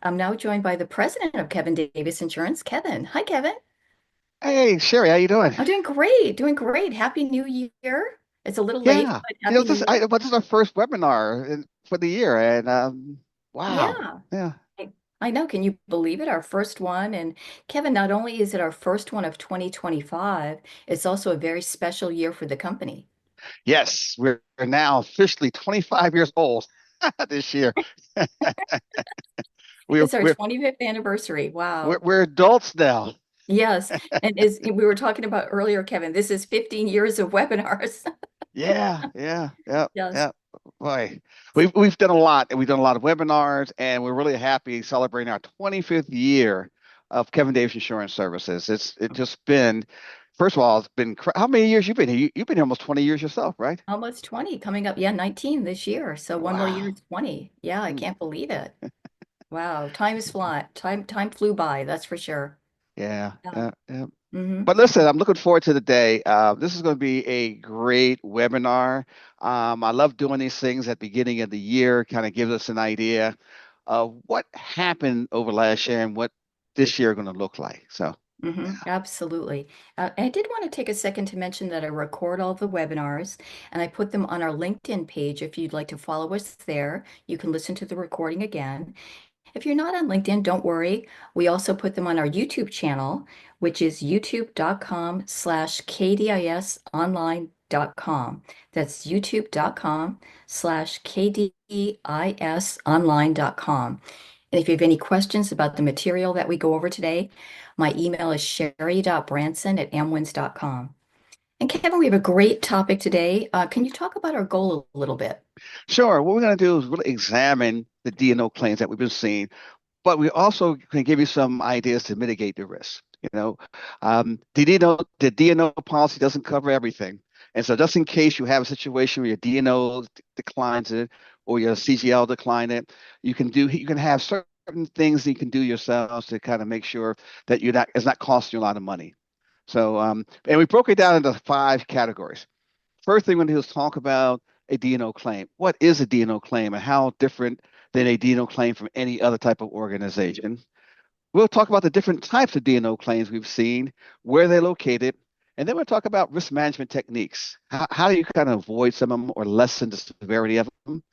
I'm now joined by the president of Kevin Davis Insurance, Kevin. Hi, Kevin. Hey, Sherry, how you doing? I'm doing great, doing great. Happy New Year. It's a little late, Yeah, but Happy New Year. this is our first webinar for the year, and wow, Yeah, yeah, I know. Can you believe it? Our first one. And Kevin, not only is it our first one of 2025, it's also a very special year for the company. yes, we're now officially 25 years old this year. We're It's our we're 25th anniversary. we're Wow. we're adults now. Yes. And as we were talking about earlier, Kevin, this is 15 years of webinars. Yes. Yeah. Boy, we've done a lot, and we've done a lot of webinars, and we're really happy celebrating our 25th year of Kevin Davis Insurance Services. It's just been, first of all, it's been how many years you've been here? You've been here almost 20 years yourself, right? Almost 20 coming up. Yeah, 19 this year. So one more year Wow. is 20. Yeah, I Hmm. can't believe it. Wow, time is flying. Time flew by, that's for sure. Yeah, Yeah. yeah. Hmm. But listen, I'm looking forward to the day. This is going to be a great webinar. I love doing these things at the beginning of the year, kind of gives us an idea of what happened over last year and what this year going to look like. So, Absolutely. I did want to take a second to mention that I record all the webinars and I put them on our LinkedIn page. If you'd like to follow us there, you can listen to the recording again. If you're not on LinkedIn, don't worry. We also put them on our YouTube channel, which is youtube.com/kdisonline.com. That's youtube.com/kdisonline.com. And if you have any questions about the material that we go over today, my email is sherry.branson@amwins.com. And Kevin, we have a great topic today. Can you talk about our goal a little bit? sure, what we're going to do is really examine the D&O claims that we've been seeing, but we also can give you some ideas to mitigate the risk. The D&O policy doesn't cover everything. And so just in case you have a situation where your D&O declines it or your CGL decline it, you can have certain things that you can do yourselves to kind of make sure that it's not costing you a lot of money. So and we broke it down into five categories. First thing we're going to do is talk about a D&O claim. What is a D&O claim and how different than a D&O claim from any other type of organization? We'll talk about the different types of D&O claims we've seen, where they're located, and then we'll talk about risk management techniques. How do you kind of avoid some of them or lessen the severity of them?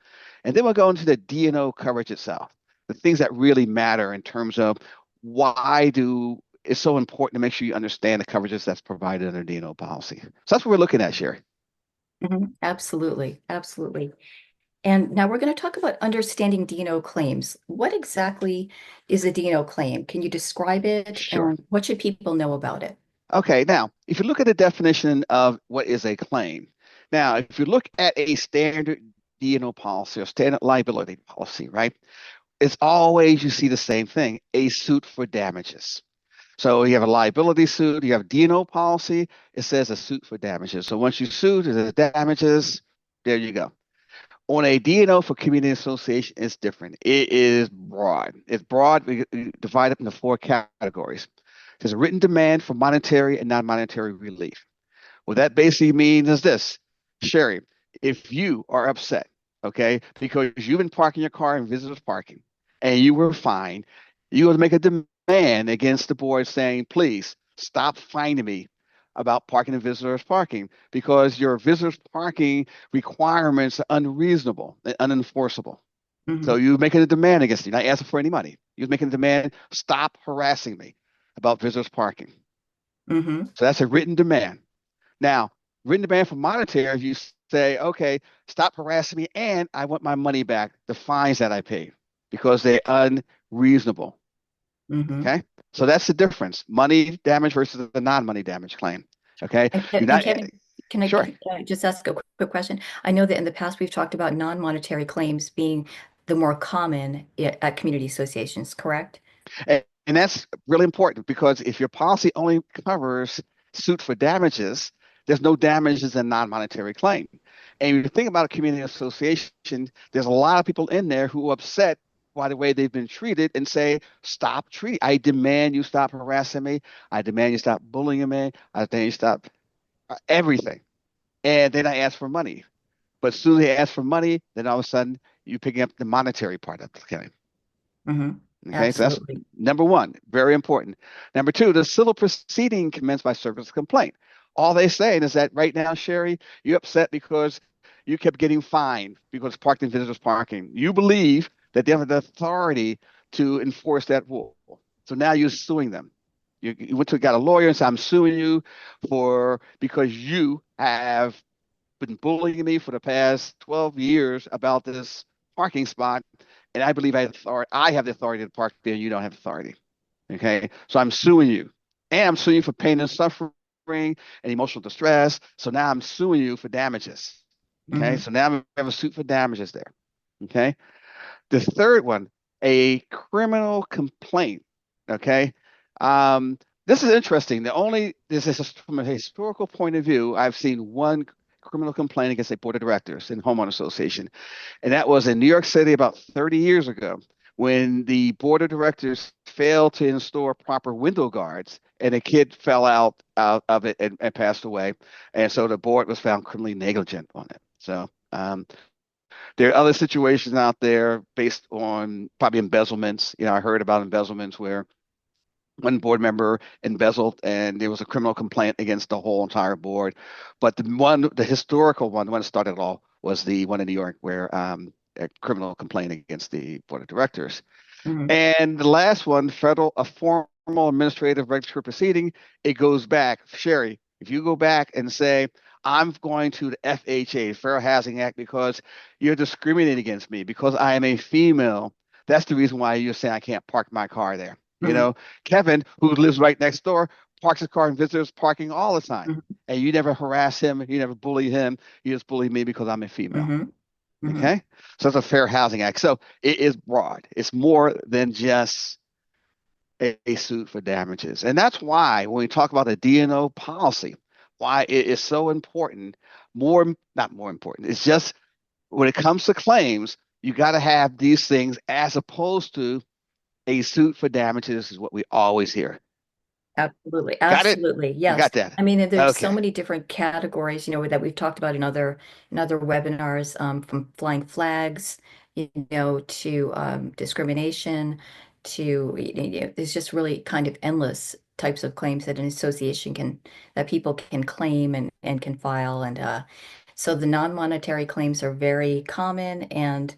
And then we'll go into the D&O coverage itself, the things that really matter in terms of why do it's so important to make sure you understand the coverages that's provided under D&O policy. So that's what we're looking at, Sherry. Absolutely, absolutely. And now we're going to talk about understanding D&O claims. What exactly is a D&O claim? Can you describe it Sure. and what should people know about it? Okay, now, if you look at the definition of what is a claim, now, if you look at a standard D&O policy or standard liability policy, right, it's always you see the same thing, a suit for damages. So you have a liability suit, you have D&O policy, it says a suit for damages. So once you sue, there's damages, there you go. On a D&O for community association, it's different. It is broad. It's broad. We divide it into four categories. There's a written demand for monetary and non-monetary relief. What that basically means is this, Sherry, if you are upset, okay, because you've been parking your car in visitors parking and you were fined, you will make a demand against the board saying, please stop fining me about parking in visitors parking because your visitors parking requirements are unreasonable and unenforceable. So Hmm. you're making a demand against me, not asking for any money. You're making a demand, stop harassing me about visitors parking. Hmm. So that's a written demand. Now, written demand for monetary, you say, okay, stop harassing me and I want my money back, the fines that I paid, because they're unreasonable. Hmm. Okay. So that's the difference. Money damage versus the non-money damage claim. Okay. You're And not Kevin, sure. can I just ask a quick question? I know that in the past we've talked about non-monetary claims being the more common at community associations, correct? And that's really important because if your policy only covers suit for damages, there's no damages in non-monetary claim. And if you think about a community association, there's a lot of people in there who are upset by the way they've been treated and say, stop treating. I demand you stop harassing me. I demand you stop bullying me. I demand you stop everything. And then I ask for money. But as soon as they ask for money, then all of a sudden you picking up the monetary part of the claim. Okay, so that's Absolutely. number one, very important. Number two, the civil proceeding commenced by service of complaint. All they saying is that right now, Sherry, you're upset because you kept getting fined because parked in visitors parking. You believe that they have the authority to enforce that rule. So now you're suing them. You went to got a lawyer and said, I'm suing you for because you have been bullying me for the past 12 years about this parking spot, and I believe I have the authority to park there, and you don't have authority. Okay, so I'm suing you, and I'm suing you for pain and suffering and emotional distress. So now I'm suing you for damages. Okay, Hmm. so now I have a suit for damages there. Okay, the third one, a criminal complaint. Okay. This is interesting. This is from a historical point of view. I've seen one criminal complaint against a board of directors in homeowner association, and that was in New York City about 30 years ago when the board of directors failed to install proper window guards and a kid fell out of it and passed away. And so the board was found criminally negligent on it. So there are other situations out there based on probably embezzlements. I heard about embezzlements where one board member embezzled and there was a criminal complaint against the whole entire board. But the historical one, the one that started it all, was the one in New York where a criminal complaint against the board of directors. Hmm. And the last one, a formal administrative regulatory proceeding, it goes back. Sherry, if you go back and say, I'm going to the FHA, Fair Housing Act, because you're discriminating against me because I am a female. That's the reason why you're saying I can't park my car there. Hmm. Kevin, who lives right next door, parks his car in visitors parking all the time. Hmm. And you never harass him, you never bully him. You just bully me because I'm a female. Hmm. Hmm. Okay. So it's a Fair Housing Act. So it is broad. It's more than just a suit for damages. And that's why when we talk about a DNO policy, why it is so important, not more important, it's just when it comes to claims, you got to have these things as opposed to a suit for damages is what we always hear. Absolutely. Got it? Absolutely. You Yes. got that? I mean, and there's so Okay. many different categories, that we've talked about in other webinars, from flying flags, to discrimination, to there's just really kind of endless types of claims that an association that people can claim and can file. And so the non-monetary claims are very common and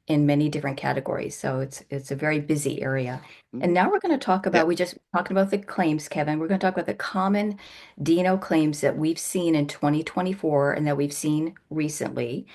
in many different categories. So it's a very busy area. And Mhm. now we're going to talk Yeah. about, we just talked about the claims, Kevin. We're going to talk about the common D&O claims that we've seen in 2024 and that we've seen recently.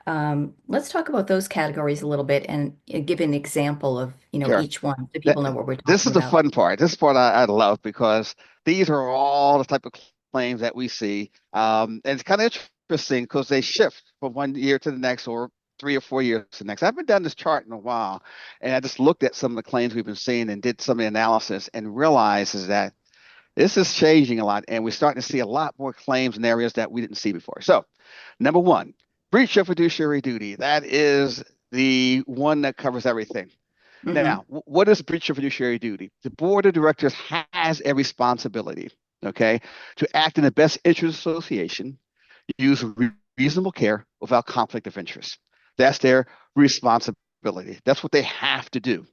Let's talk about those categories a little bit and give an example of, Sure. each one so That, people know what we're this talking is the about. fun part. This is part I love because these are all the type of claims that we see. And it's kind of interesting because they shift from one year to the next or 3 or 4 years to the next. I haven't done this chart in a while, and I just looked at some of the claims we've been seeing and did some of the analysis and realized is that this is changing a lot, and we're starting to see a lot more claims in areas that we didn't see before. So, number one, breach of fiduciary duty. That is the one that covers everything. Hmm. Now, what is breach of fiduciary duty? The board of directors has a responsibility, okay, to act in the best interest of the association, use reasonable care without conflict of interest. That's their responsibility. That's what they have to do.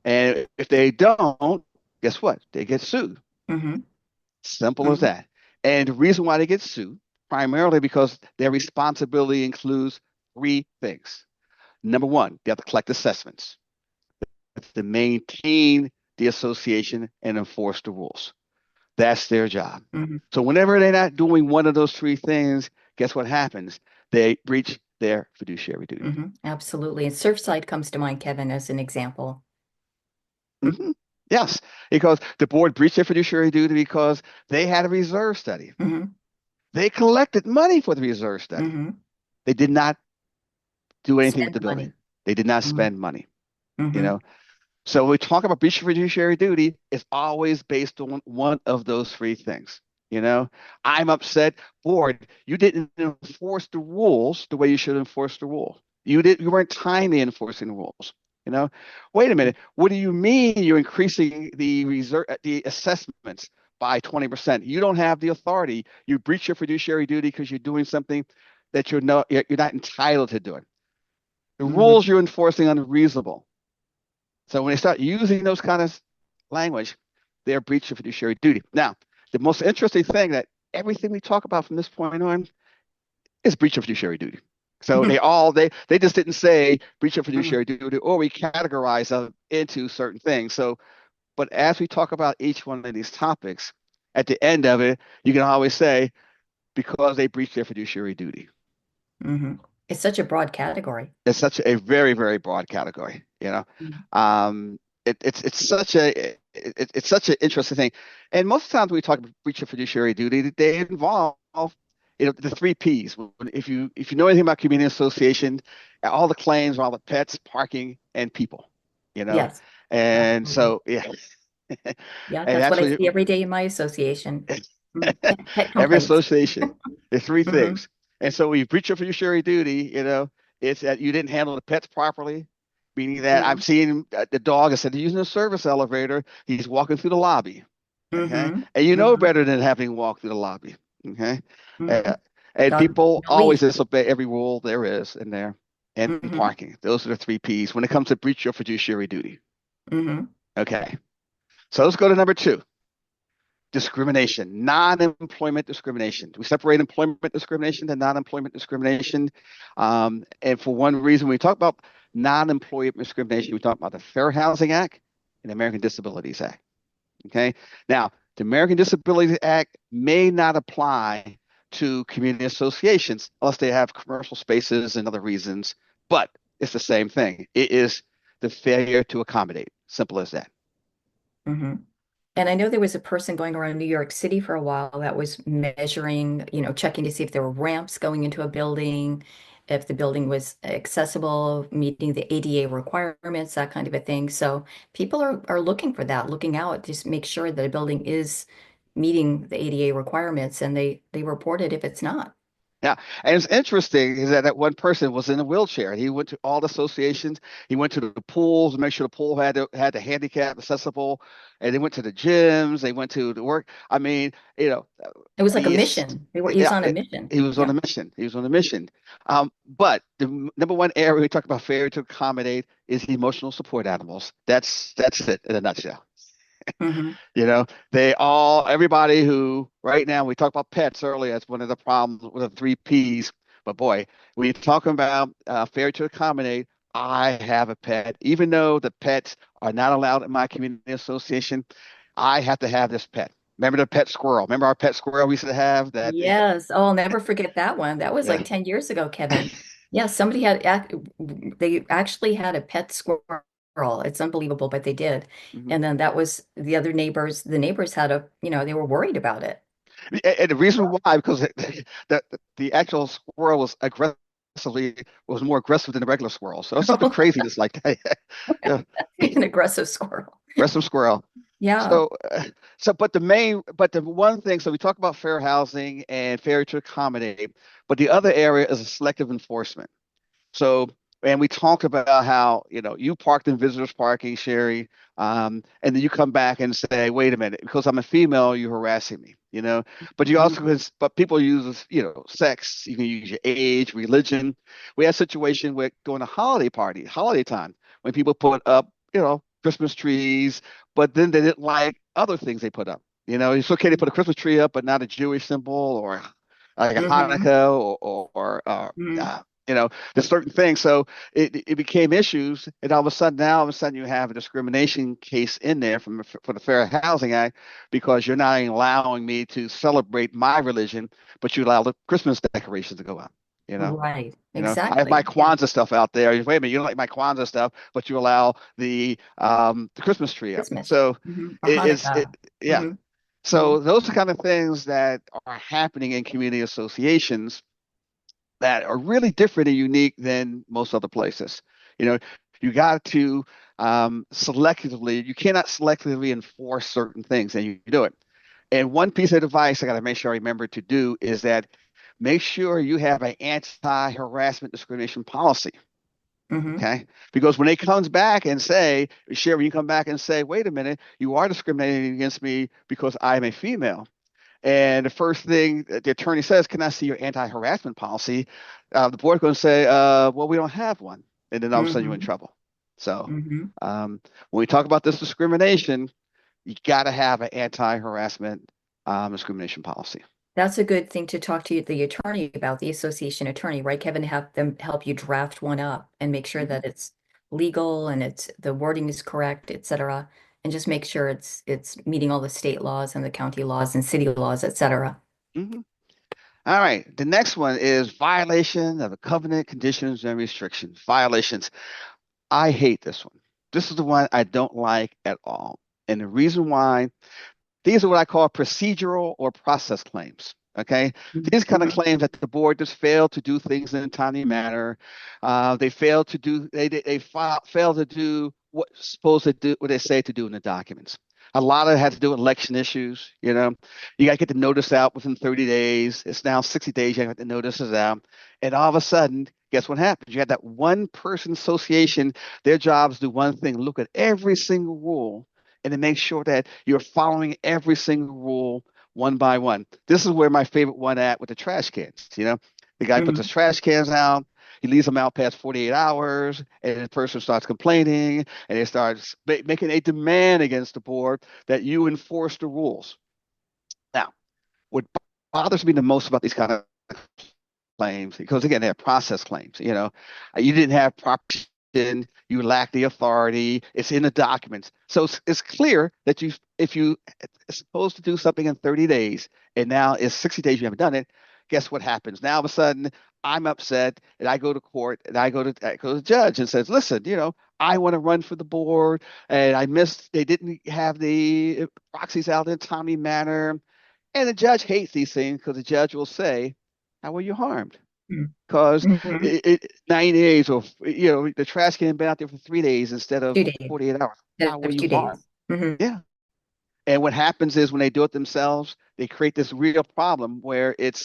And if they don't, guess what? They get sued. Hmm. Simple as Hmm. that. And the reason why they get sued, primarily because their responsibility includes three things. Number one, they have to collect assessments to maintain the association and enforce the rules. That's their job. Hmm. So whenever they're not doing one of those three things, guess what happens? They breach their fiduciary duty. Hmm. Absolutely. And Surfside comes to mind, Kevin, as an example. Hmm. Yes, because the board breached their fiduciary duty because they had a reserve study. Hmm. They collected money for the reserve study. Hmm. They did not do anything with Spend the building. money. They did not Hmm. spend money, you Hmm. know. So when we talk about breach of fiduciary duty, it's always based on one of those three things. You know, I'm upset, board, you didn't enforce the rules the way you should enforce the rule. You weren't timely enforcing the rules. You know, wait a minute, what do you mean you're increasing the assessments by 20%? You don't have the authority. You breach your fiduciary duty because you're doing something that you're not entitled to do. The Hmm. rules you're enforcing are unreasonable. So when they start using those kind of language, they're breach of fiduciary duty. Now, the most interesting thing that everything we talk about from this point on is breach of fiduciary duty. So they just didn't say breach of Mhm. fiduciary duty, or we categorize them into certain things. So, but as we talk about each one of these topics, at the end of it, you can always say because they breached their fiduciary duty. Mhm. It's such a broad category. It's such a very, very broad category, you know. Mhm. It's such it's such an interesting thing. And most of the times we talk about breach of fiduciary duty, they involve the three P's. If you know anything about community association, all the claims, all the pets, parking, and people, you know. Yes, And absolutely. so yeah, Yeah, and that's what that's I what see every day in my association. Pet every complaints. association, there's three Hmm. things. And so we breach your fiduciary duty, it's that you didn't handle the pets properly, meaning that I'm Hmm. seeing the dog, instead of using a service elevator, he's walking through the lobby. Okay. Hmm. And you know Hmm. better than having him walk through the lobby. Okay. Hmm. Uh, and Dog, people no always leash. disobey every rule there is in there. And Hmm. parking. Those are the three P's when it comes to breach your fiduciary duty. Hmm. Okay. So let's go to number two. Discrimination, non-employment discrimination. We separate employment discrimination to non-employment discrimination. And for one reason, when we talk about non-employment discrimination, we talk about the Fair Housing Act and the American Disabilities Act. Okay. Now, the American Disabilities Act may not apply to community associations unless they have commercial spaces and other reasons, but it's the same thing. It is the failure to accommodate. Simple as that. Hmm. And I know there was a person going around New York City for a while that was measuring, checking to see if there were ramps going into a building, if the building was accessible, meeting the ADA requirements, that kind of a thing. So people are looking for that, looking out, just make sure that a building is meeting the ADA requirements, and they report it if it's not. Yeah, and it's interesting is that one person was in a wheelchair, and he went to all the associations. He went to the pools to make sure the pool had the handicap accessible, and they went to the gyms. They went to the work. I mean, It was like a it's mission. He was yeah. on a mission. He was on Yeah. a mission. He was on a mission. But the number one area we talk about failure to accommodate is emotional support animals. That's it in a nutshell. Hmm. Everybody who right now we talked about pets earlier. That's one of the problems with the three P's. But boy, when you talk about fair to accommodate, I have a pet. Even though the pets are not allowed in my community association, I have to have this pet. Remember the pet squirrel? Remember our pet squirrel we used to have that? Yes. Oh, I'll never forget that one. That was Yeah. like 10 years ago, Kevin. Yeah, they actually had a pet squirrel. It's unbelievable, but they did. Mhm. And then that was the neighbors had they were worried about it. And the reason why, because the actual squirrel was more aggressive than the regular squirrel. So it's something craziness like that. Yeah, An aggressive squirrel. aggressive squirrel. Yeah. So, but the one thing, so we talk about fair housing and fair to accommodate, but the other area is a selective enforcement. So, and we talked about how, you parked in visitors parking, Sherry, and then you come back and say, wait a minute, because I'm a female, you're harassing me. But you also, Mhm. but people use, sex, you can use your age, religion. We had a situation with during a holiday time, when people put up, Christmas trees, but then they didn't like other things they put up. It's okay to put a Christmas tree up, but not a Jewish symbol or like a Mhm. Hanukkah or Mhm. there's certain things. So it became issues, and all of a sudden you have a discrimination case in there for the Fair Housing Act because you're not allowing me to celebrate my religion, but you allow the Christmas decorations to go up. You know, Right. I have my Exactly. Yeah. Kwanzaa stuff out there. Wait a minute, you don't like my Kwanzaa stuff, but you allow the Christmas tree up. Christmas. So Or it Hanukkah. yeah. Hmm. Hmm. So those are kind of things that are happening in community associations that are really different and unique than most other places. You know, you got to selectively, you cannot selectively enforce certain things, and you do it. And one piece of advice I got to make sure I remember to do is that make sure you have an anti-harassment discrimination policy. Hmm. Okay. Because when it comes back and say, Sherry, you come back and say, wait a minute, you are discriminating against me because I'm a female. And the first thing the attorney says, can I see your anti-harassment policy? The board's going to say, well, we don't have one. And then all of a sudden you're in Hmm. trouble. So Hmm. when we talk about this discrimination, you got to have an anti-harassment discrimination policy. That's a good thing to talk to the attorney about, the association attorney, right, Kevin? Have them help you draft one up and make sure Mhm, that it's legal and it's the wording is correct, et cetera. And just make sure it's meeting all the state laws and the county laws and city laws, et cetera. mhm. All right. The next one is violation of the covenant conditions and restrictions. Violations. I hate this one. This is the one I don't like at all. And the reason why, these are what I call procedural or process claims. Okay. These kind of Mhm. claims that the board just failed to do things in a timely manner. They failed to do, failed to do what supposed to do, what they say to do in the documents. A lot of it had to do with election issues. You got to get the notice out within 30 days. It's now 60 days. You got the notices out. And all of a sudden, guess what happens? You had that one person association, their jobs do one thing, look at every single rule and to make sure that you're following every single rule one by one. This is where my favorite one at with the trash cans. The guy puts his Mhm. trash cans out, he leaves them out past 48 hours, and the person starts complaining, and they start making a demand against the board that you enforce the rules. Now, what bothers me the most about these kind of claims, because again, they're process claims. You didn't have proper, you lack the authority. It's in the documents, so it's clear that if you are supposed to do something in 30 days, and now it's 60 days you haven't done it. Guess what happens? Now all of a sudden, I'm upset, and I go to court, and I go to the judge and says, "Listen, I want to run for the board, and I missed. They didn't have the proxies out in a timely manner." And the judge hates these things because the judge will say, "How were you harmed?" Because Mhm. 90 days, or the trash can been out there for 3 days instead of 2 days 48 hours. instead How were of you two harmed? days. Hmm. Yeah. And what happens is when they do it themselves, they create this real problem where it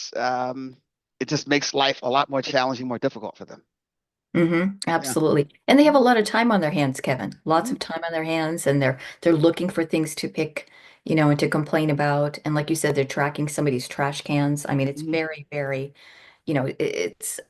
just makes life a lot more challenging, more difficult for them. Yeah. Absolutely. And they have a lot of time on their hands, Kevin. Lots Hmm. of time on their hands, and they're looking for things to pick, and to complain about. And like you said, they're tracking somebody's trash cans. I mean, it's Hmm. very, very, it's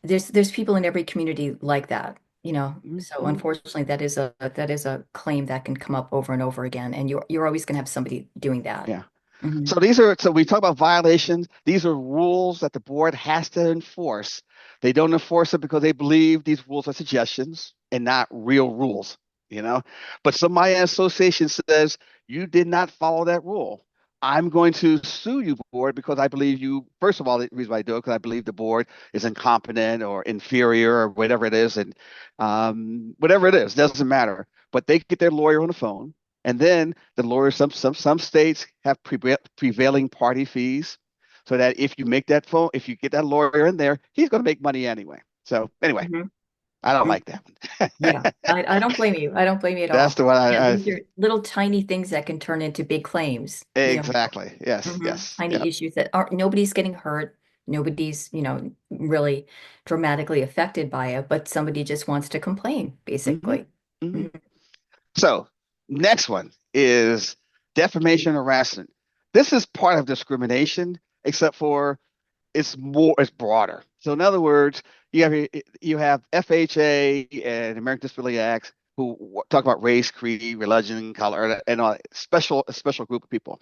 there's people in every community like that, So Hmm. unfortunately, that is a claim that can come up over and over again, and you're always going to have somebody doing that. Yeah. Hmm. So we talk about violations. These are rules that the board has to enforce. They don't enforce it because they believe these rules are suggestions and not real rules, you know. But somebody in association says you did not follow that rule. I'm going to sue you, board, because I believe you. First of all, the reason why I do it because I believe the board is incompetent or inferior or whatever it is, and whatever it is doesn't matter. But they get their lawyer on the phone, and then the lawyers, some states have prevailing party fees, so that if you get that lawyer in there, he's going to make money anyway. So anyway, Hmm. I don't Hmm. like that one. Yeah, I don't blame you. I don't blame you at That's all. the one Yeah, these are little tiny things that can turn into big claims, exactly. Yes, yes, tiny yeah. issues that aren't, nobody's getting hurt. Nobody's, really dramatically affected by it, but somebody just wants to complain, Hmm. basically. Hmm. Mhm. So next one is defamation harassment. This is part of discrimination, except for it's broader. So in other words, you have FHA and American Disability Acts who talk about race, creed, religion, color, and a special group of people.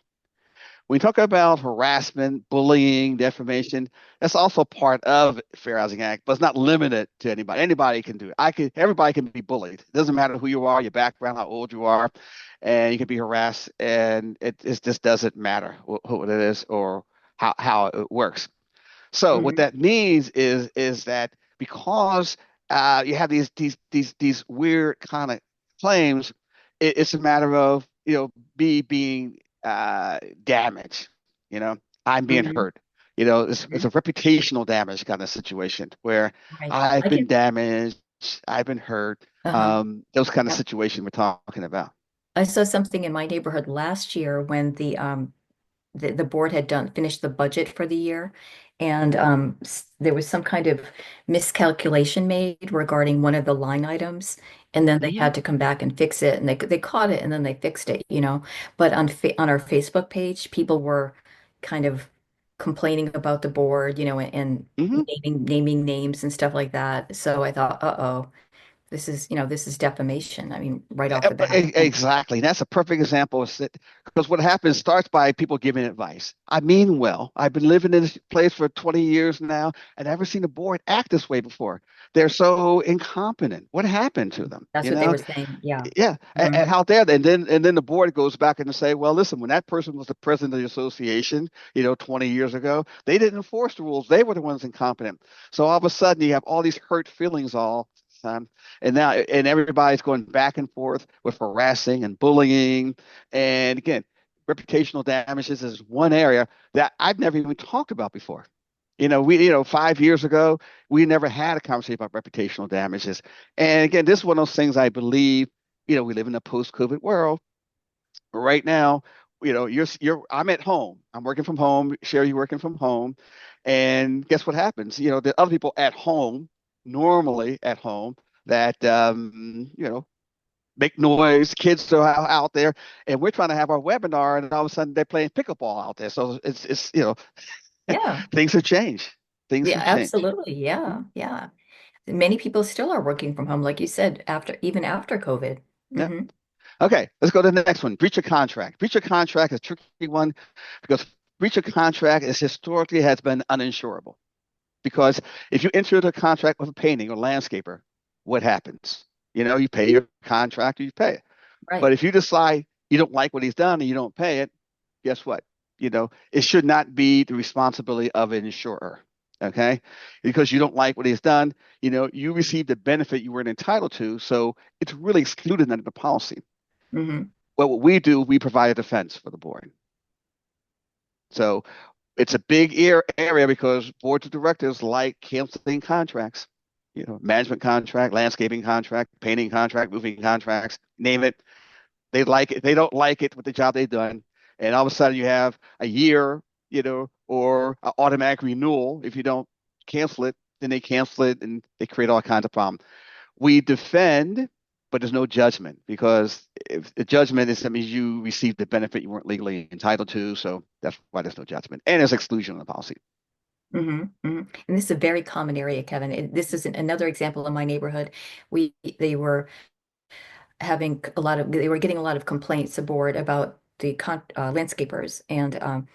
When you talk about harassment, bullying, defamation, that's also part of Fair Housing Act, but it's not limited to anybody. Anybody can do it. Everybody can be bullied. It doesn't matter who you are, your background, how old you are, and you can be harassed, and it just doesn't matter who it is or how it works. So what Mhm. that means is that because you have these weird kind of claims, it's a matter of me being damaged. You know, I'm being Mhm. hurt. It's Mhm. a reputational damage kind of situation where Right. I've I been can, damaged, I've been hurt. uh-huh. Those kind of Yep. situations we're talking about. I saw something in my neighborhood last year when the board had finished the budget for the year, and there was some kind of miscalculation made regarding one of the line items, and then they Hmm. had to come back and fix it, and they caught it, and then they fixed it. But on our Facebook page, people were kind of complaining about the board, and Hmm. naming names and stuff like that. So I thought, uh-oh. this is defamation. I mean, right off the bat. Exactly. That's a perfect example of it. Because what happens starts by people giving advice. I mean well. I've been living in this place for 20 years now, and I've never seen a board act this way before. They're so incompetent. What happened to them? That's You what they know? were saying. Yeah. Yeah. And Mhm. how dare they? And then the board goes back and say, well, listen, when that person was the president of the association, 20 years ago, they didn't enforce the rules. They were the ones incompetent. So all of a sudden you have all these hurt feelings all the time. And everybody's going back and forth with harassing and bullying. And again, reputational damages is one area that I've never even talked about before. 5 years ago, we never had a conversation about reputational damages. And again, this is one of those things I believe, we live in a post-COVID world. Right now, I'm at home. I'm working from home. Sherry, you working from home. And guess what happens? The other people at home, normally at home, that make noise. Kids are out there, and we're trying to have our webinar, and all of a sudden they're playing pickleball out there. So it's Yeah. things have changed. Things Yeah, have changed. absolutely. Yeah. Yeah. Many people still are working from home, like you said, even after COVID. Yeah. Hmm. Okay, let's go to the next one. Breach of contract. Breach of contract is a tricky one because breach of contract is historically has been uninsurable. Because if you enter into a contract with a painting or landscaper, what happens? You pay your contractor, you pay it. Right. But if you decide you don't like what he's done and you don't pay it, guess what? It should not be the responsibility of an insurer. Okay. Because you don't like what he's done, you received the benefit you weren't entitled to. So it's really excluded under the policy. Hmm. Well, what we do, we provide a defense for the board. So it's a big area because boards of directors like canceling contracts, management contract, landscaping contract, painting contract, roofing contracts, name it. They like it. They don't like it with the job they've done. And all of a sudden you have a year, or an automatic renewal. If you don't cancel it, then they cancel it and they create all kinds of problems. We defend, but there's no judgment because if the judgment is that means you received the benefit you weren't legally entitled to. So that's why there's no judgment. And there's exclusion in the policy. Hmm. Hmm. And this is a very common area, Kevin. This is another example in my neighborhood. They were they were getting a lot of complaints aboard about the landscapers, and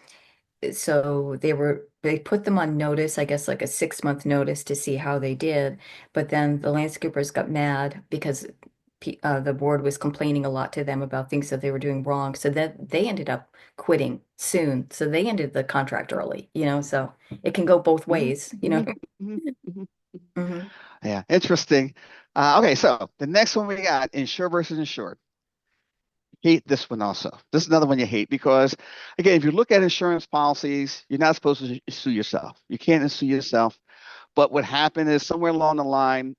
so they put them on notice, I guess like a 6-month notice to see how they did. But then the landscapers got mad because the board was complaining a lot to them about things that they were doing wrong. So that they ended up quitting soon. So they ended the contract early, so it can go both Mhm, ways. mhm, mhm, mhm. Hmm. Yeah, interesting. Okay, so the next one we got, insure versus insured. Hate this one also. This is another one you hate because, again, if you look at insurance policies, you're not supposed to sue yourself. You can't sue yourself. But what happened is somewhere along the line,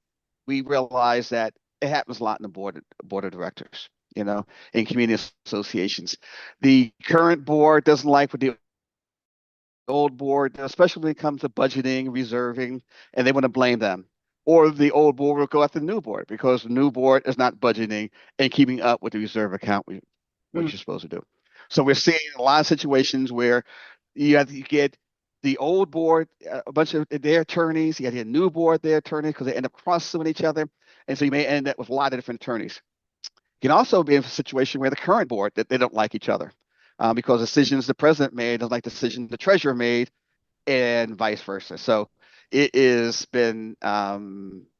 we realized that it happens a lot in the board of directors, in community associations. The current board doesn't like what the old board, especially when it comes to budgeting, reserving, and they want to blame them. Or the old board will go after the new board because the new board is not budgeting and keeping up with the reserve account, what you're supposed to do. So we're seeing a lot of situations where you get the old board, a bunch of their attorneys, you got your new board, their attorneys, because they end up cross-suing each other. And so you may end up with a lot of different attorneys. You can also be in a situation where the current board, that they don't like each other because decisions the president made are like decisions the treasurer made and vice versa. So it has been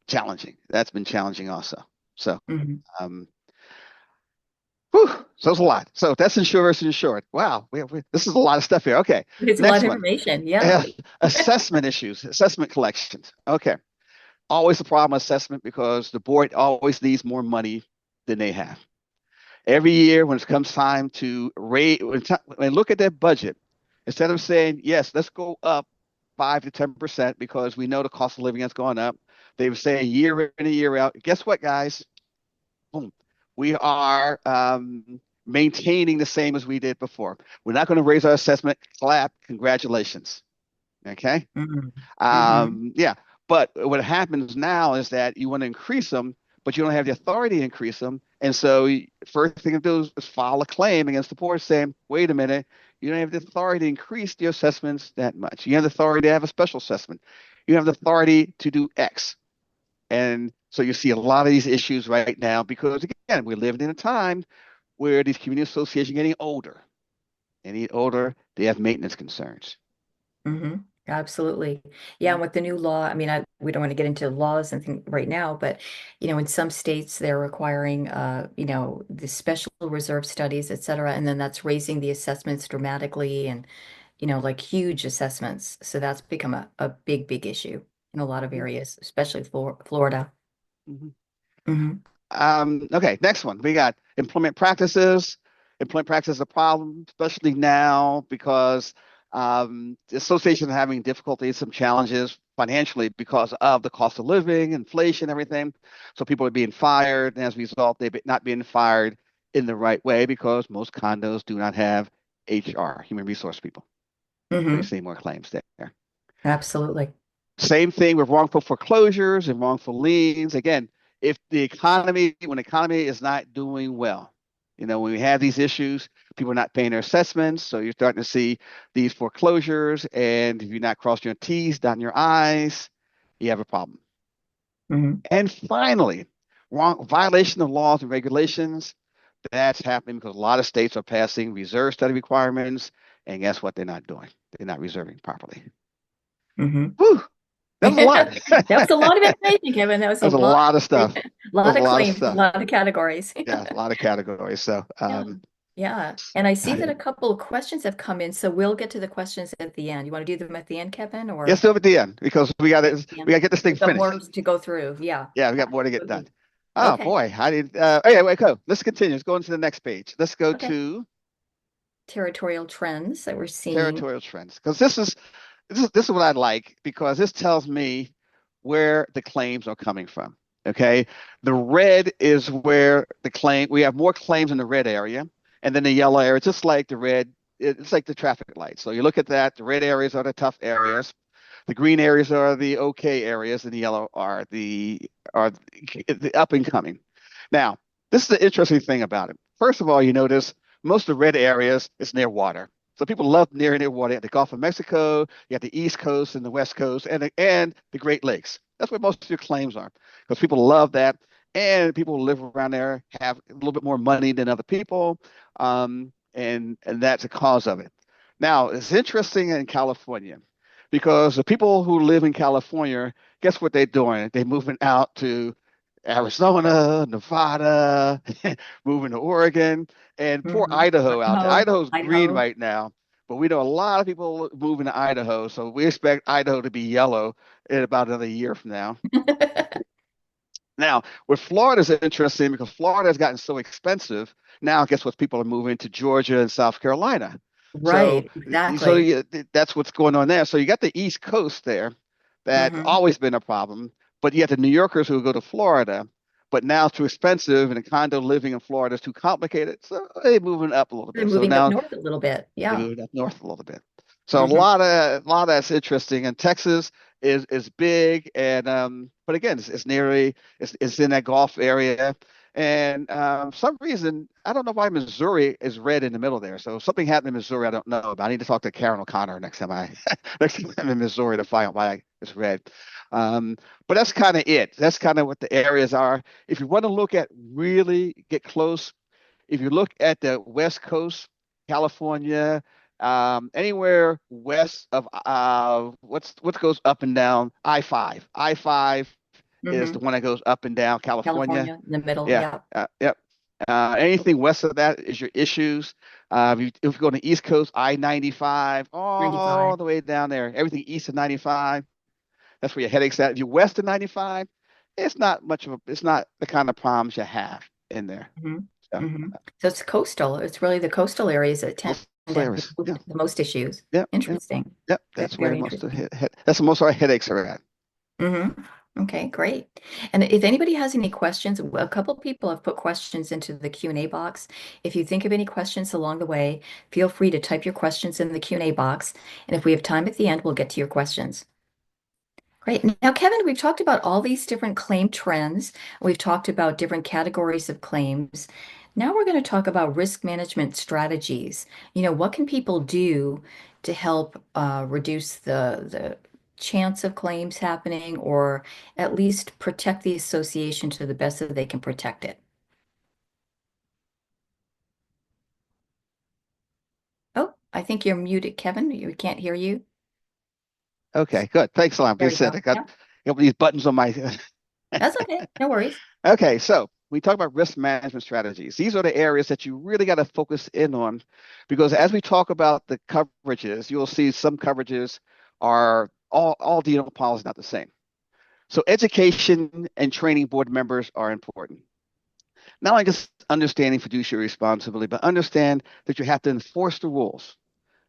challenging. That's been challenging also. So, Hmm. um, whew, so it's a lot. So that's insure versus insured. Wow, this is a lot of stuff here. Okay, It's a lot of next one. information. Yeah. Uh, Assessment issues, assessment collections. Okay, always a problem with assessment because the board always needs more money than they have. Every year when it comes time to rate, when look at their budget, instead of saying, yes, let's go up 5 to 10% because we know the cost of living has gone up, they would say year in and year out, guess what, guys? Boom. We are maintaining the same as we did before. We're not going to raise our assessment. Clap. Congratulations. Okay. Hmm. Hmm. Yeah. But what happens now is that you want to increase them, but you don't have the authority to increase them. And so first thing to do is file a claim against the board saying, wait a minute, you don't have the authority to increase your assessments that much. You have the authority to have a special assessment. You have the authority to do X. And So you see a lot of these issues right now because, again, we're living in a time where these community associations are getting older. Any older, they have maintenance concerns. Hmm. Absolutely. Yeah, Mhm. and with the new law, I mean, we don't want to get into laws and things right now, but in some states they're requiring the special reserve studies, et cetera, and then that's raising the assessments dramatically and like huge assessments. So that's become a big, big issue in a lot of areas, especially Florida. Mhm. Hmm. Okay, next one. We got employment practices. Employment practices is a problem, especially now because the association is having difficulties, some challenges financially because of the cost of living, inflation, everything. So people are being fired, and as a result, they're not being fired in the right way because most condos do not have HR, human resource people. So you Hmm. see more claims there. Absolutely. Same thing with wrongful foreclosures and wrongful liens. Again, when the economy is not doing well, when we have these issues, people are not paying their assessments. So you're starting to see these foreclosures. And if you're not crossing your T's, dotting your I's, you have a problem. Hmm. And finally, wrong violation of laws and regulations. That's happening because a lot of states are passing reserve study requirements. And guess what? They're not doing. They're not reserving properly. Hmm. Whew, that was a lot. That was a lot of information, Kevin. That was That a was a lot lot of of, stuff. a That was lot a of lot of claims, a stuff. lot of categories. Yeah, a lot of categories. So, Yeah. Yeah. And I see that a couple of questions have come in, so we'll get to the questions at the end. You want to do them at the end, Kevin, yes, or do it at the end because okay, at the we end? got to get this thing We've got more finished. to go through. Yeah, Yeah, we got more to get done. absolutely. Oh Okay. boy, I did. Okay, wait, go. Let's continue. Let's go into the next page. Let's go Okay. to Territorial trends that we're seeing. territorial trends because this is what I like because this tells me where the claims are coming from. Okay, the red is where we have more claims in the red area, and then the yellow area, just like the red, it's like the traffic lights. So you look at that, the red areas are the tough areas, the green areas are the okay areas, and the yellow are the up and coming. Now, this is the interesting thing about it. First of all, you notice most of the red areas is near water. So people love near water. The Gulf of Mexico, you got the East Coast and the West Coast, and the Great Lakes. That's where most of your claims are, because people love that, and people who live around there have a little bit more money than other people, and that's a cause of it. Now, it's interesting in California because the people who live in California, guess what they're doing? They're moving out to Arizona, Nevada, moving to Oregon, and poor Hmm. Idaho out there. Idaho, Idaho's green Idaho. right now, but we know a lot of people moving to Idaho, so we expect Idaho to be yellow in about another year from now. Now, with Florida is interesting because Florida has gotten so expensive. Now, guess what? People are moving to Georgia and South Carolina. So, Right, so exactly. you, that's what's going on there. So you got the East Coast there. That's Hmm. always been a problem. But you have the New Yorkers who go to Florida, but now it's too expensive and the condo living in Florida is too complicated. So they're moving up a little They're bit. So moving up now north a little bit. they Yeah. moved up north a little bit. So Hmm. a lot of that's interesting. And Texas is big, and but again, it's nearly it's in that Gulf area. And some reason I don't know why Missouri is red in the middle there. So something happened in Missouri I don't know about. I need to talk to Karen O'Connor next time I next time I'm in Missouri to find out why it's red. Um, but that's kind of it. That's kind of what the areas are. If you want to look at really get close, if you look at the West Coast, California, anywhere west of what goes up and down I-5. I-5 is the Hmm. one that goes up and down California. California in the middle. Yeah, Yeah. yep. Anything west of that is your issues. If you go to the East Coast, I-95, all 95. the way down there, everything east of 95, that's where your headaches at. If you're west of 95, it's not the kind of problems you have in there. Hmm. So, Hmm. So it's coastal. It's really the coastal areas that tend those to have flavors. Yeah. the most issues. Yep, yep, Interesting. yep. Very, That's where very most of interesting. that's where most of our headaches are at. Hmm. Okay, great. And if anybody has any questions, a couple people have put questions into the Q&A box. If you think of any questions along the way, feel free to type your questions in the Q&A box. And if we have time at the end, we'll get to your questions. Great. Now, Kevin, we've talked about all these different claim trends. We've talked about different categories of claims. Now we're going to talk about risk management strategies. What can people do to help reduce chance of claims happening or at least protect the association to the best that they can protect it. Oh, I think you're muted, Kevin. We can't hear you. Okay, good. Thanks a lot. There Like I we said, go. I got Yeah, these buttons on my. that's okay. No worries. Okay, so we talk about risk management strategies. These are the areas that you really got to focus in on because as we talk about the coverages, you'll see some coverages are all D&O policies not the same. So education and training board members are important. Not only just understanding fiduciary responsibility, but understand that you have to enforce the rules.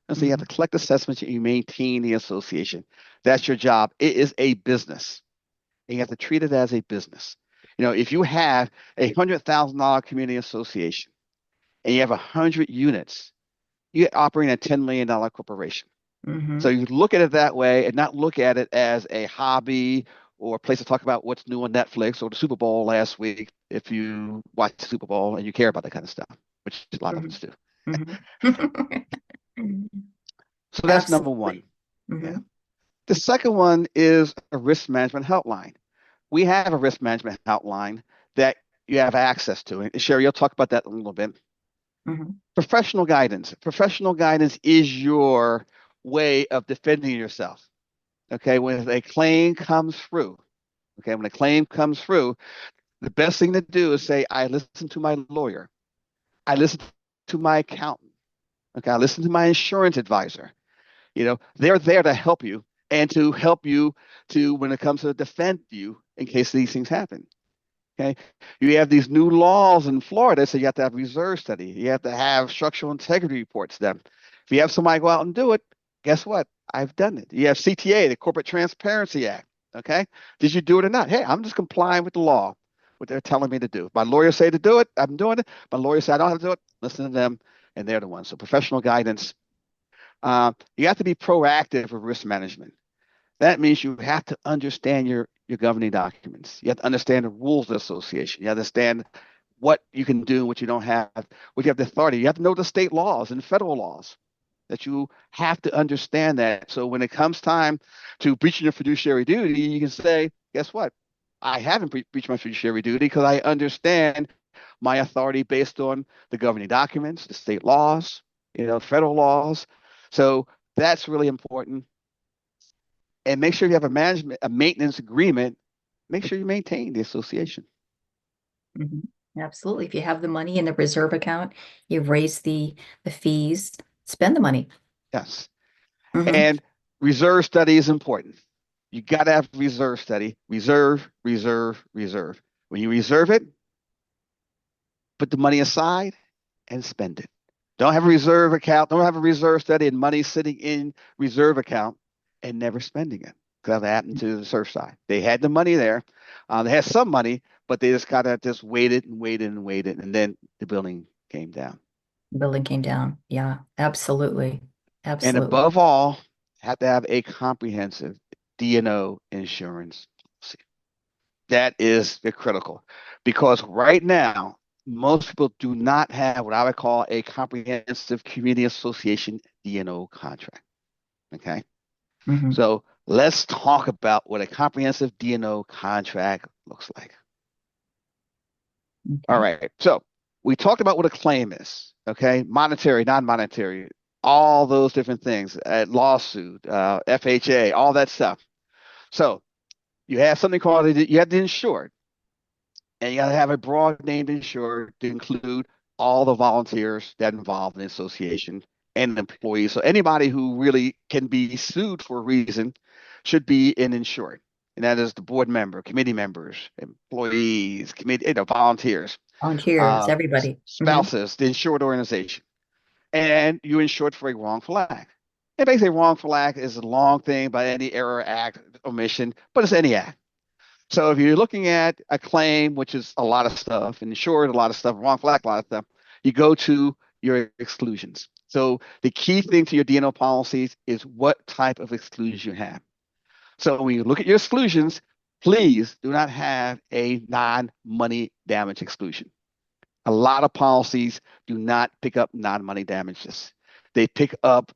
And so you have Mhm, to collect assessments and you maintain the association. That's your job. It is a business. And you have to treat it as a business. If you have $100,000 community association and you have 100 units, you're operating a $10 million corporation. So mhm, you look at it that way and not look at it as a hobby or a place to talk about what's new on Netflix or the Super Bowl last week if you watch the Super Bowl and you care about that kind of stuff, which a lot of mhm, us do. mhm. So that's number one. Absolutely. Yeah. Hmm. The second one is a risk management helpline. We have a risk management helpline that you have access to. And Sherry, you'll talk about that in a little bit. Hmm. Professional guidance. Professional guidance is your way of defending yourself. Okay, when a claim comes through, okay, when a claim comes through, the best thing to do is say, I listened to my lawyer. I listened to my accountant. Okay, I listened to my insurance advisor. They're there to help you and to help you to when it comes to defend you in case these things happen. Okay. You have these new laws in Florida, so you have to have reserve study. You have to have structural integrity reports done. If you have somebody go out and do it, guess what? I've done it. You have CTA, the Corporate Transparency Act. Okay. Did you do it or not? Hey, I'm just complying with the law, what they're telling me to do. My lawyer say to do it, I'm doing it. My lawyer say I don't have to do it. Listen to them, and they're the ones. So professional guidance. You have to be proactive with risk management. That means you have to understand your governing documents. You have to understand the rules of the association. You understand what you can do and what you don't have, what you have the authority. You have to know the state laws and federal laws that you have to understand that. So when it comes time to breaching your fiduciary duty, you can say, guess what? I haven't breached my fiduciary duty because I understand my authority based on the governing documents, the state laws, federal laws. So that's really important and make sure you have a maintenance agreement. Make sure you maintain the association. Hmm. Absolutely. If you have the money in the reserve account, you've raised the fees, spend the money. Yes. Hmm. And reserve study is important. You got to have reserve study. Reserve, reserve, reserve. When you reserve it, put the money aside and spend it. Don't have a reserve account. Don't have a reserve study and money sitting in reserve account and never spending it. Because that happened to the surf side. They had the money there. They had some money, but they just kind of just waited and waited and waited, and then the building came down. Building came down. Yeah, absolutely. And Absolutely. above all, have to have a comprehensive D&O insurance policy. That is critical because right now, most people do not have what I would call a comprehensive community association D&O contract. Okay. Hmm. So let's talk about what a comprehensive D&O contract looks like. All Okay. right. So we talked about what a claim is. Okay. Monetary, non-monetary, all those different things, lawsuit, FHA, all that stuff. So you have something called you have the insured, and you got to have a broad named insured to include all the volunteers that involved in the association and employees. So anybody who really can be sued for a reason should be an insured. And that is the board member, committee members, employees, committee, volunteers, Volunteers, uh, everybody. Hmm. spouses, the insured organization. And you insured for a wrongful act. And basically, wrongful act is a long thing by any error, act, omission, but it's any act. So if you're looking at a claim, which is a lot of stuff, and insured, a lot of stuff, wrongful act, a lot of stuff, you go to your exclusions. So the key thing to your D&O policies is what type of exclusions you have. So when you look at your exclusions, please do not have a non-money damage exclusion. A lot of policies do not pick up non-money damages. They pick up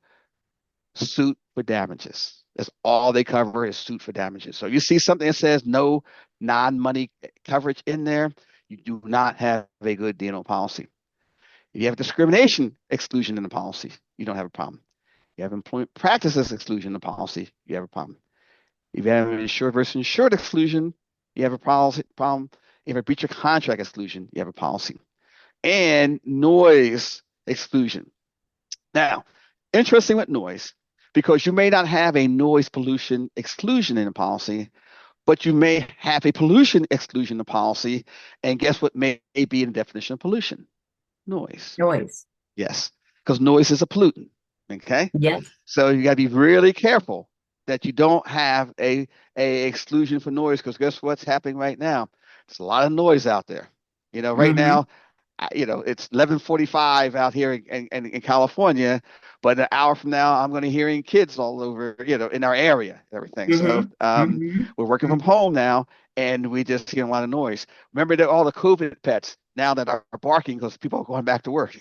suit for damages. That's all they cover is suit for damages. So you see something that says no non-money coverage in there, you do not have a good D&O policy. If you have discrimination exclusion in the policy, you don't have a problem. You have employment practices exclusion in the policy, you have a problem. If you have an insured versus insured exclusion, you have a problem. If you have a breach of contract exclusion, you have a policy. And noise exclusion. Now, interesting with noise, because you may not have a noise pollution exclusion in the policy, but you may have a pollution exclusion in the policy. And guess what may be in the definition of pollution? Noise. Noise. Yes, because noise is a pollutant. Okay. Yes. So you got to be really careful that you don't have a exclusion for noise, because guess what's happening right now? There's a lot of noise out there. Right Mm-hmm. now, it's 11:45 out here in California, but an hour from now, I'm going to hearing kids all over, in our area, everything. So Mm-hmm. Mm-hmm. we're working from home now, and we just hear a lot of noise. Remember that all the COVID pets now that are barking because people are going back to work.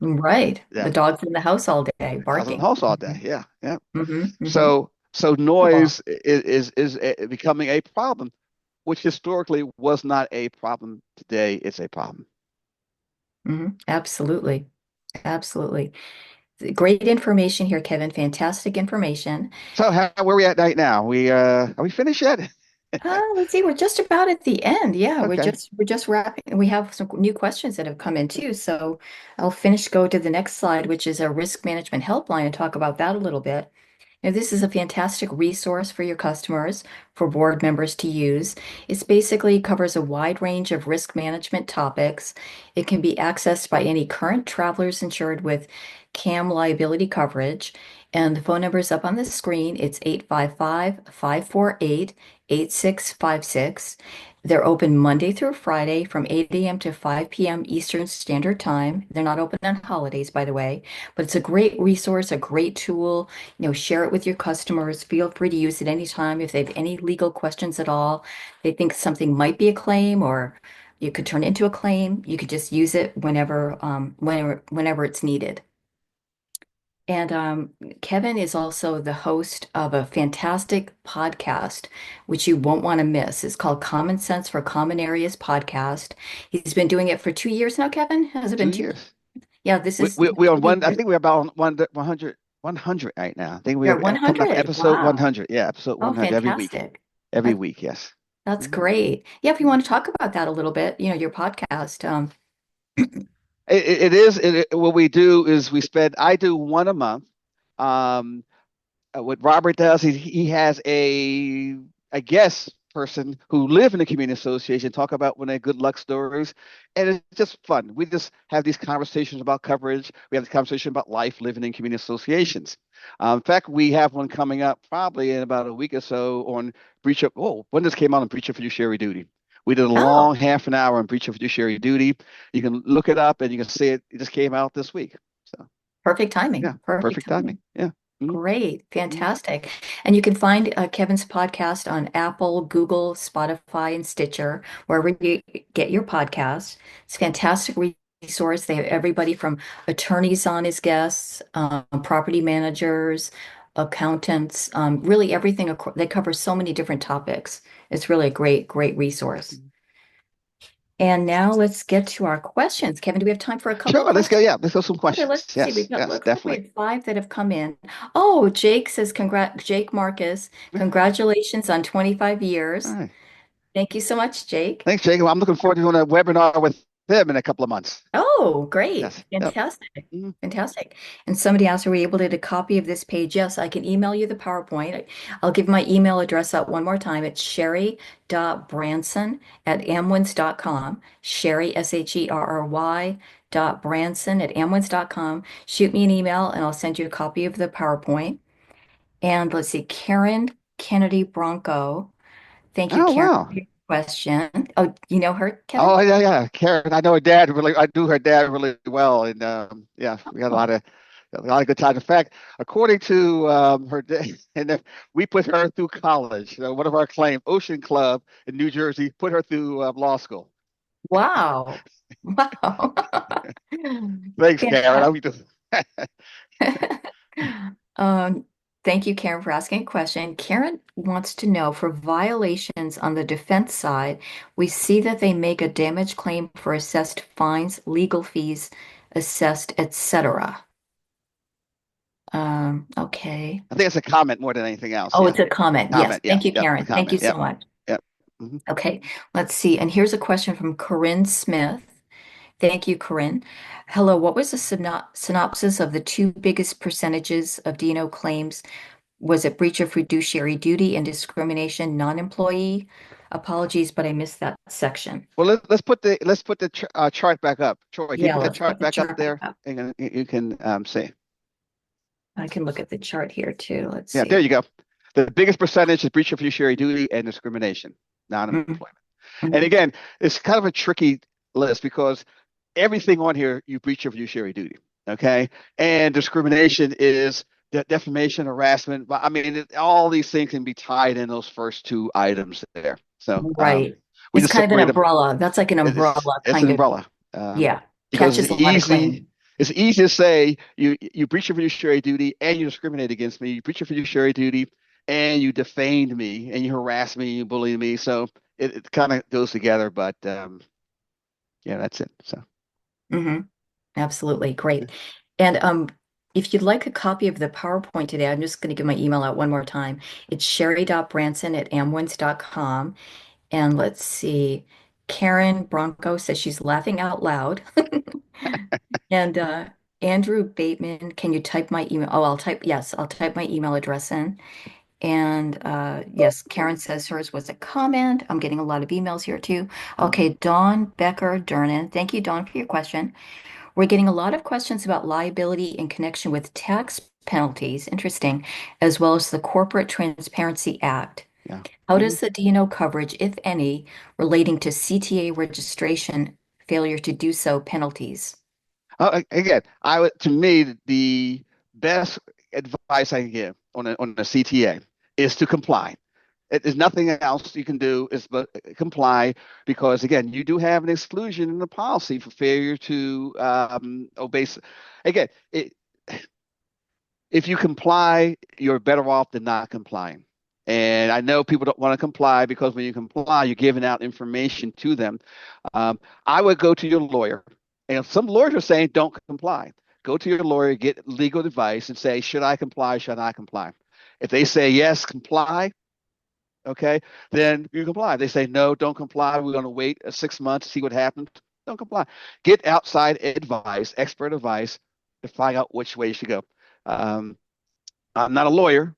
Right. Yeah, The dog's in the house all day I was in the barking. house all Mm-hmm. day. Yeah, yeah. Mm-hmm. Mm-hmm. So Yeah. noise is becoming a problem, which historically was not a problem. Today, it's a problem. Mm-hmm. Absolutely. Absolutely. Great information here, Kevin. Fantastic information. So where are we at right now? We are we finished yet? Let's see, we're just about at the end. Yeah, we're Okay. just we're just wrapping. We have some new questions that have come in too. So I'll go to the next slide, which is a risk management helpline, and talk about that a little bit. Now, this is a fantastic resource for your customers, for board members to use. It basically covers a wide range of risk management topics. It can be accessed by any current travelers insured with CAM liability coverage. And the phone number is up on the screen. It's 855-548-8656. They're open Monday through Friday from 8 a.m. to 5 p.m. Eastern Standard Time. They're not open on holidays, by the way, but it's a great resource, a great tool. Share it with your customers. Feel free to use it anytime if they have any legal questions at all. They think something might be a claim or you could turn it into a claim. You could just use it whenever it's needed. And Kevin is also the host of a fantastic podcast, which you won't want to miss. It's called Common Sense for Common Areas Podcast. He's been doing it for 2 years now, Kevin. Has it been Two two? years. Yeah, this We is we we on two one. I years. think we're about on 100 right now. I think You're we're at coming up to 100. episode Wow. 100. Yeah, episode Oh, 100 every week. fantastic. Every That, week, yes. that's Mhm. great. Yeah, if you want to talk about that a little bit, your podcast. It is. What we do is I do one a month. Um, what Robert does, he has a guest person who live in the community association talk about one of their good luck stories, and it's just fun. We just have these conversations about coverage. We have the conversation about life living in community associations. In fact, we have one coming up probably in about a week or so on breach of. Oh, when this came out on breach of fiduciary duty. We did a Oh, long half an hour on breach of fiduciary duty. You can look it up and you can see it. It just came out this week. So perfect timing. yeah, Perfect perfect timing. timing. Yeah. Mhm. Great. Mhm. Fantastic. And you can find Kevin's podcast on Apple, Google, Spotify, and Stitcher, wherever you get your podcasts. It's a fantastic resource. They have everybody from attorneys on as guests, property managers, accountants, really everything. They cover so many different topics. It's really a great, great resource. And now let's get to our questions. Kevin, do we have time for a couple of Sure, let's go. questions? Yeah, let's go some Okay, let's questions. see. Yes, yes, Looks like we definitely. have five that have come in. Oh, Jake says, Jake Marcus, congratulations on 25 All years. right. Thank you so much, Jake. Thanks, Jacob. I'm looking forward to doing a webinar with him in a couple of months. Oh, great. Yes. Yep. Fantastic. Mhm. Fantastic. And somebody asked, are we able to get a copy of this page? Yes, I can email you the PowerPoint. I'll give my email address out one more time. It's sherry.branson@amwins.com. Sherry, SHERRY .branson@amwins.com. Shoot me an email and I'll send you a copy of the PowerPoint. And let's see, Karen Kennedy Bronco. Thank you, Oh, Karen, wow. for your question. Oh, you know her, Kevin? Oh, yeah, yeah. Karen, I know her dad really. I knew her dad really well, and yeah, we had Oh, a lot of good times. In fact, according to her dad, and then we put her through college. One of our claims, Ocean Club in New Jersey, put her through law school. wow. Wow. Thanks, Karen. Fantastic. I mean, Um, Thank you, Karen, for asking a question. Karen wants to know for violations on the defense side, we see that they make a damage claim for assessed fines, legal fees, assessed, etc. Okay. I think it's a comment more than anything else. Oh, Yeah. it's a comment. Yes. Comment. Yeah. Thank you, Yep. A Karen. Thank you comment. so Yep. much. Yep. Mhm. Okay, let's see. And here's a question from Corinne Smith. Thank you, Corinne. Hello, what was the synopsis of the two biggest percentages of D&O claims? Was it breach of fiduciary duty and discrimination, non-employee? Apologies, but I missed that section. Well, let's put the chart back up. Troy, can you Yeah, put the let's put chart the back up chart back there? up. And you can see. I can look at the chart here too. Let's Yeah, there see. you go. The biggest percentage is breach of fiduciary duty and discrimination, Mhm, non-employment. And mhm. again, it's kind of a tricky list because everything on here you breach your fiduciary duty. Okay, and discrimination is defamation, harassment. But I mean, all these things can be tied in those first two items there. So Right. we It's just kind of an separate them. umbrella. That's like an umbrella It's kind an of, umbrella um, yeah, because catches a lot of claim. it's easy to say you breach your fiduciary duty and you discriminate against me. You breach your fiduciary duty and you defamed me and you harassed me, you bullied me. So it kind of goes together. But yeah, that's it. So Hmm. Absolutely. Great. And if you'd like a copy of the PowerPoint today, I'm just going to give my email out one more time. It's sherry.branson@amwins.com. And let's see, Karen Bronco says she's laughing out loud. And Andrew Bateman, can you type my email? Oh, yes, I'll type my email address in. And yes, Karen says hers was a comment. I'm getting a lot of emails here too. Okay, Dawn Becker Durnan. Thank you, Dawn, for your question. We're getting a lot of questions about liability in connection with tax penalties, interesting, as well as the Corporate Transparency Act. yeah. How Mhm. does the D&O coverage, if any, relating to CTA registration failure to do so penalties? Again, I would to me the best advice I can give on a CTA is to comply. There's nothing else you can do is but comply because again, you do have an exclusion in the policy for failure to obey. Again, if you comply, you're better off than not complying. And I know people don't want to comply because when you comply, you're giving out information to them. Um, I would go to your lawyer. And some lawyers are saying don't comply. Go to your lawyer, get legal advice, and say, should I comply? Should I not comply? If they say yes, comply, okay, then you comply. They say no, don't comply. We're going to wait 6 months to see what happens. Don't comply. Get outside advice, expert advice to find out which way you should go. Um, I'm not a lawyer,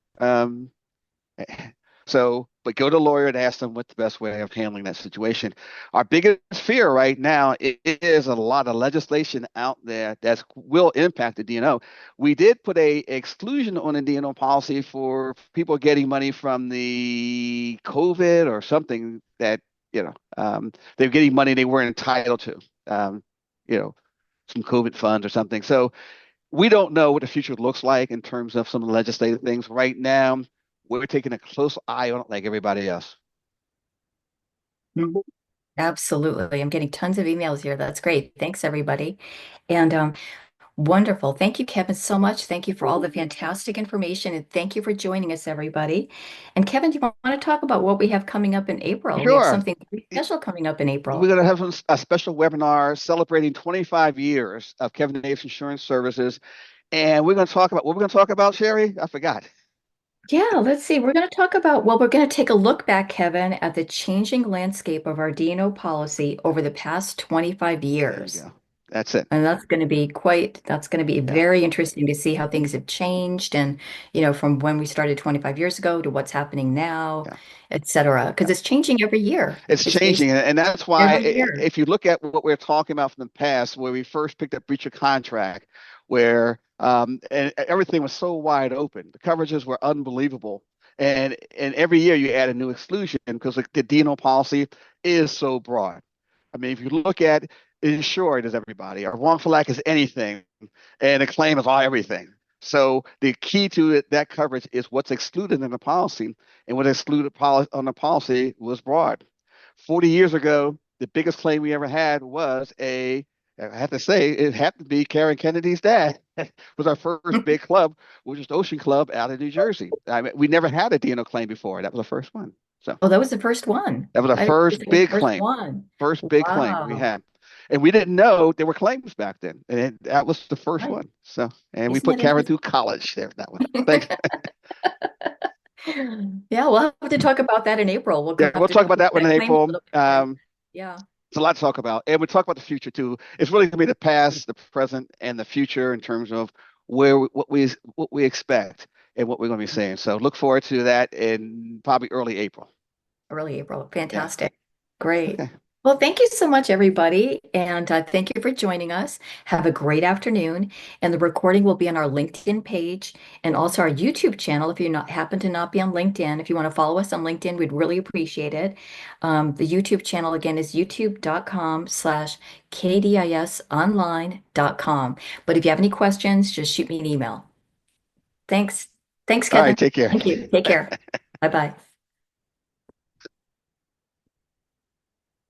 but go to a lawyer and ask them what's the best way of handling that situation. Our biggest fear right now is a lot of legislation out there that will impact the DNO. We did put a exclusion on the DNO policy for people getting money from the COVID or something that they're getting money they weren't entitled to. Um, you know, some COVID funds or something. So we don't know what the future looks like in terms of some of the legislative things. Right now, we're taking a close eye on it like everybody else. Mhm. Absolutely. I'm getting tons of emails here. That's great. Thanks, everybody. And wonderful. Thank you, Kevin, so much. Thank you for all the fantastic information. And thank you for joining us, everybody. And Kevin, do you want to talk about what we have coming up in April? We have Sure. something very special coming up in We're April. going to have a special webinar celebrating 25 years of Kevin Davis Insurance Services. And we're going to talk about what we're going to talk about, Sherry. I forgot. Yeah, let's see. We're going to talk about, well, we're going to take a look back, Kevin, at the changing landscape of our D&O policy over the past 25 There you years. go. That's it. And that's going to be Yeah. very interesting to see how things have changed and, from when we started 25 years ago to what's happening now, Yeah. et cetera. Because Yeah. it's changing every year. It's It's changing. basically And that's why, every year. if you look at what we're talking about from the past, where we first picked up breach of contract, where and everything was so wide open, the coverages were unbelievable. And every year you add a new exclusion because the DNO policy is so broad. I mean, if you look at insured as everybody, or wrongful act is anything, and a claim is all everything. So the key to that coverage is what's excluded in the policy, and what excluded on the policy was broad. 40 years ago, the biggest claim we ever had was a I have to say, it happened to be Karen Kennedy's dad. Was our first big club, which was Ocean Club out of New Jersey. I mean, we never had a D&O claim before. That was the first one. So Oh, that was the first one. that was our I didn't first think it was big the first claim. one. First big claim we Wow. had. And we didn't know there were claims back then. That was the first Right. one. So, and we Isn't put that Karen interesting? through college there, that one. Thanks. Yeah, we'll have to talk about that in April. We'll Yeah, have we'll to talk go about into that one in that claim a April. little bit more. Yeah. It's a lot to talk about. And we'll talk about the future too. It's really going to be the past, the present, and the future in terms of what we expect and what we're going to be seeing. So look forward to that in probably early April. Early April. Yeah. Fantastic. Great. Okay. Well, thank you so much, everybody. And thank you for joining us. Have a great afternoon. And the recording will be on our LinkedIn page and also our YouTube channel. If you not happen to not be on LinkedIn, if you want to follow us on LinkedIn, we'd really appreciate it. The YouTube channel again is youtube.com/kdisonline.com. But if you have any questions, just shoot me an email. Thanks. Thanks, All right. Kevin. Take care. Thank you. Take care. Bye-bye.